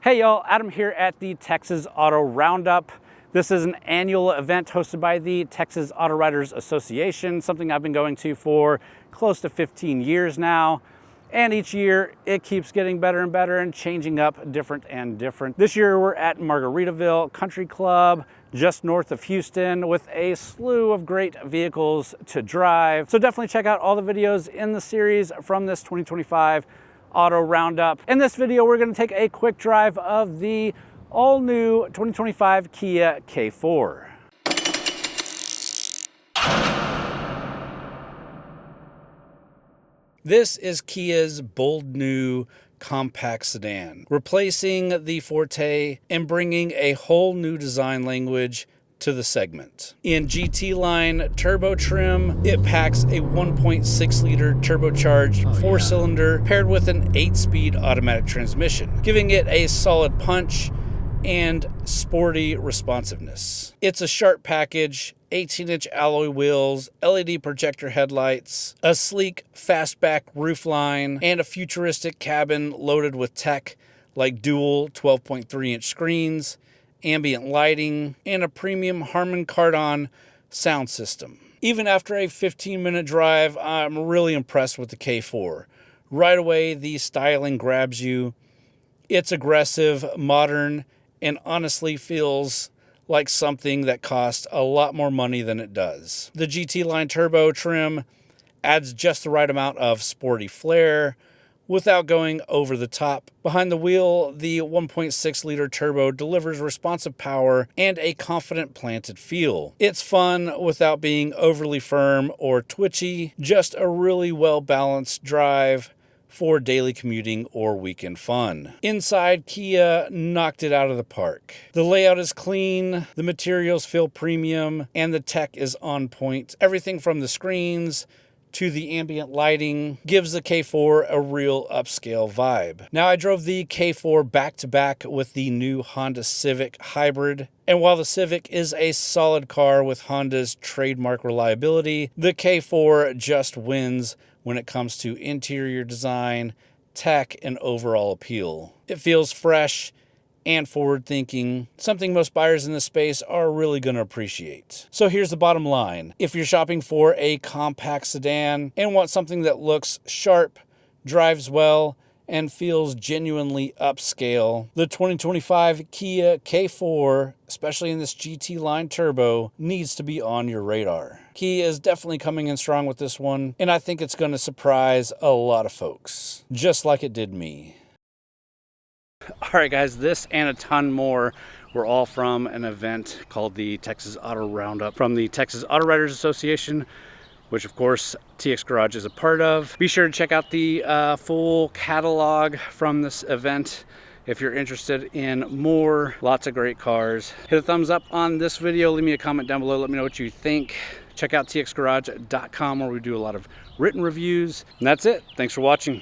Hey y'all, Adam here at the Texas Auto Roundup. This is an annual event hosted by the Texas Auto Writers Association, something I've been going to for close to 15 years now. And each year it keeps getting better and better and changing up different and different. This year we're at Margaritaville Country Club, just north of Houston, with a slew of great vehicles to drive. So definitely check out all the videos in the series from this 2025 Auto Roundup. In this video, we're going to take a quick drive of the all-new 2025 Kia K4. This is Kia's bold new compact sedan, replacing the Forte and bringing a whole new design language to the segment. In GT line turbo trim, it packs a 1.6 liter turbocharged four-cylinder paired with an 8-speed automatic transmission, giving it a solid punch and sporty responsiveness. It's a sharp package, 18-inch alloy wheels, LED projector headlights, a sleek fastback roofline, and a futuristic cabin loaded with tech like dual 12.3-inch screens, ambient lighting, and a premium Harman Kardon sound system. Even after a 15-minute drive, I'm really impressed with the K4. Right away, the styling grabs you. It's aggressive, modern, and honestly feels like something that costs a lot more money than it does. The GT line turbo trim adds just the right amount of sporty flair without going over the top. Behind the wheel, the 1.6 liter turbo delivers responsive power and a confident planted feel. It's fun without being overly firm or twitchy, just a really well-balanced drive for daily commuting or weekend fun. Inside, Kia knocked it out of the park. The layout is clean, the materials feel premium, and the tech is on point. Everything from the screens to the ambient lighting gives the K4 a real upscale vibe. Now, I drove the K4 back-to-back with the new Honda Civic Hybrid, and while the Civic is a solid car with Honda's trademark reliability, the K4 just wins when it comes to interior design, tech, and overall appeal. It feels fresh and forward-thinking, something most buyers in this space are really going to appreciate. So here's the bottom line. If you're shopping for a compact sedan and want something that looks sharp, drives well, and feels genuinely upscale, the 2025 Kia K4, especially in this GT line turbo, needs to be on your radar. Kia is definitely coming in strong with this one, and I think it's going to surprise a lot of folks, just like it did me. All right, guys, this and a ton more were all from an event called the Texas Auto Roundup from the Texas Auto Writers Association, which of course TXGarage is a part of. Be sure to check out the full catalog from this event if you're interested in more. Lots of great cars. Hit a thumbs up on this video. Leave me a comment down below. Let me know what you think. Check out TXGarage.com where we do a lot of written reviews. And that's it. Thanks for watching.